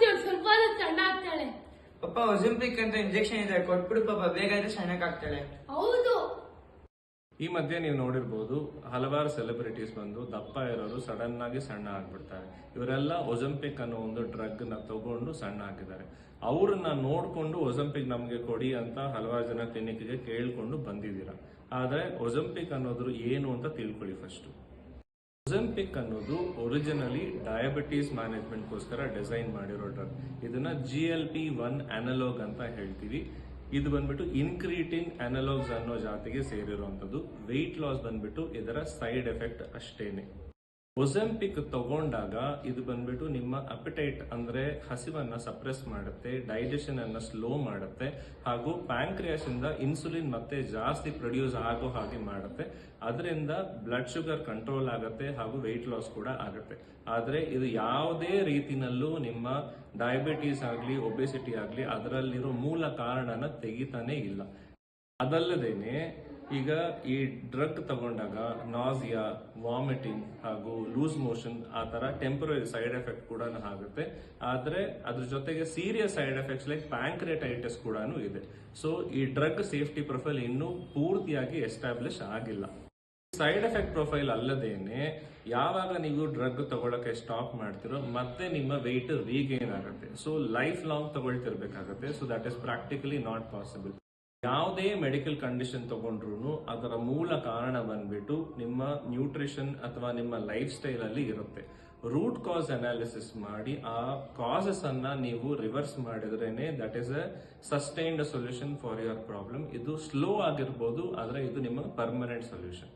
ಒಂದ್ ಸ್ವಲ್ಪ ಸಣ್ಣ ಆಗ್ತಾಳೆ. ಪಪ್ಪ ಒಜಂಪಿಕ್ ಅಂತ ಇಂಜೆಕ್ಷನ್ ಇದೆ, ಕೊಟ್ಬಿಡು ಪಾಪ, ಬೇಗ ಇದ್ರೆ ಸಣ್ಣಕ್ಕಾಗ್ತಾಳೆ. ಹೌದು. ಈ ಮಧ್ಯೆ ನೀವು ನೋಡಿರ್ಬೋದು, ಹಲವಾರು ಸೆಲೆಬ್ರಿಟೀಸ್ ಬಂದು ದಪ್ಪ ಇರೋರು ಸಡನ್ ಆಗಿ ಸಣ್ಣ ಆಗ್ಬಿಡ್ತಾರೆ. ಇವರೆಲ್ಲ ಒಜಂಪಿಕ್ ಅನ್ನೋ ಒಂದು ಡ್ರಗ್ ನ ತಗೊಂಡು ಸಣ್ಣ ಆಗಿದ್ದಾರೆ. ಅವ್ರನ್ನ ನೋಡ್ಕೊಂಡು ಒಜಂಪಿಕ್ ನಮ್ಗೆ ಕೊಡಿ ಅಂತ ಹಲವಾರು ಜನ ಕ್ಲಿನಿಕ್ಗೆ ಕೇಳ್ಕೊಂಡು ಬಂದಿದ್ದೀರಾ. ಆದ್ರೆ ಒಜಂಪಿಕ್ ಅನ್ನೋದು ಏನು ಅಂತ ತಿಳ್ಕೊಳ್ಳಿ ಫಸ್ಟ್. ಒಜಂಪಿಕ್ ಅನ್ನೋದು ಒರಿಜಿನಲಿ ಡಯಾಬಿಟೀಸ್ ಮ್ಯಾನೇಜ್ಮೆಂಟ್ಗೋಸ್ಕರ ಡಿಸೈನ್ ಮಾಡಿರೋ ಡ್ರಗ್. ಇದನ್ನ GLP-1 ಅನಲಾಗ್ ಅಂತ ಹೇಳ್ತೀವಿ. ಇದು ಬಂದ್ಬಿಟ್ಟು ಇನ್ಕ್ರೀಟಿನ್ ಅನಲಾಗ್ಸ್ ಅನ್ನೋ ಜಾತಿಗೆ ಸೇರಿರುವಂತದ್ದು. ವೆಯ್ಟ್ ಲಾಸ್ ಬಂದ್ಬಿಟ್ಟು ಇದರ ಸೈಡ್ ಎಫೆಕ್ಟ್ ಅಷ್ಟೇನೆ. ಒಜಂಪಿಕ್ ತಗೊಂಡಾಗ ಇದು ಬಂದ್ಬಿಟ್ಟು ನಿಮ್ಮ ಅಪಿಟೈಟ್ ಅಂದ್ರೆ ಹಸಿವನ್ನ ಸಪ್ರೆಸ್ ಮಾಡುತ್ತೆ, ಡೈಜೆಷನ್ ಅನ್ನ ಸ್ಲೋ ಮಾಡುತ್ತೆ, ಹಾಗೂ ಪ್ಯಾಂಕ್ರಿಯಾಸ್ ಇಂದ ಇನ್ಸುಲಿನ್ ಮತ್ತೆ ಜಾಸ್ತಿ ಪ್ರೊಡ್ಯೂಸ್ ಆಗೋ ಹಾಗೆ ಮಾಡುತ್ತೆ. ಅದರಿಂದ ಬ್ಲಡ್ ಶುಗರ್ ಕಂಟ್ರೋಲ್ ಆಗುತ್ತೆ ಹಾಗೂ ವೆಯ್ಟ್ ಲಾಸ್ ಕೂಡ ಆಗುತ್ತೆ. ಆದ್ರೆ ಇದು ಯಾವುದೇ ರೀತಿನಲ್ಲೂ ನಿಮ್ಮ ಡಯಾಬಿಟೀಸ್ ಆಗ್ಲಿ ಒಬೆಸಿಟಿ ಆಗ್ಲಿ ಅದರಲ್ಲಿರೋ ಮೂಲ ಕಾರಣನ ತೆಗಿತಾನೆ ಇಲ್ಲ. ಅದಲ್ಲದೇನೆ ಈಗ ಈ ಡ್ರಗ್ ತಗೊಂಡಾಗ ನಾಸಿಯಾ, ವಾಮಿಟಿಂಗ್ ಹಾಗೂ ಲೂಸ್ ಮೋಷನ್ ಆ ತರ ಟೆಂಪರರಿ ಸೈಡ್ ಎಫೆಕ್ಟ್ ಕೂಡ ಆಗುತ್ತೆ. ಆದ್ರೆ ಅದ್ರ ಜೊತೆಗೆ ಸೀರಿಯಸ್ ಸೈಡ್ ಎಫೆಕ್ಟ್ಸ್ ಲೈಕ್ ಪ್ಯಾಂಕ್ರಿಯಟೈಟಿಸ್ ಕೂಡ ಇದೆ. ಸೊ ಈ ಡ್ರಗ್ ಸೇಫ್ಟಿ ಪ್ರೊಫೈಲ್ ಇನ್ನೂ ಪೂರ್ತಿಯಾಗಿ ಎಸ್ಟಾಬ್ಲಿಷ್ ಆಗಿಲ್ಲ. ಸೈಡ್ ಎಫೆಕ್ಟ್ ಪ್ರೊಫೈಲ್ ಅಲ್ಲದೇನೆ ಯಾವಾಗ ನೀವು ಡ್ರಗ್ ತಗೊಳಕ್ಕೆ ಸ್ಟಾಪ್ ಮಾಡ್ತಿರೋ ಮತ್ತೆ ನಿಮ್ಮ ವೆಯ್ಟ್ ರೀಗೇನ್ ಆಗುತ್ತೆ. ಸೊ ಲೈಫ್ ಲಾಂಗ್ ತಗೊಳ್ತಿರ್ಬೇಕಾಗುತ್ತೆ. So that is practically not possible. ಯಾವುದೇ ಮೆಡಿಕಲ್ ಕಂಡೀಷನ್ ತಗೊಂಡ್ರು ಅದರ ಮೂಲ ಕಾರಣ ಬಂದ್ಬಿಟ್ಟು ನಿಮ್ಮ ನ್ಯೂಟ್ರಿಷನ್ ಅಥವಾ ನಿಮ್ಮ ಲೈಫ್ ಸ್ಟೈಲ್ ಅಲ್ಲಿ ಇರುತ್ತೆ. ರೂಟ್ ಕಾಸ್ ಅನಾಲಿಸಿಸ್ ಮಾಡಿ ಆ ಕಾಸಸ್ ಅನ್ನ ನೀವು ರಿವರ್ಸ್ ಮಾಡಿದ್ರೇನೆ that is a sustained solution for your problem. ಇದು ಸ್ಲೋ ಆಗಿರ್ಬೋದು, ಆದ್ರೆ ಇದು ನಿಮ್ಮ ಪರ್ಮನೆಂಟ್ ಸೊಲ್ಯೂಷನ್.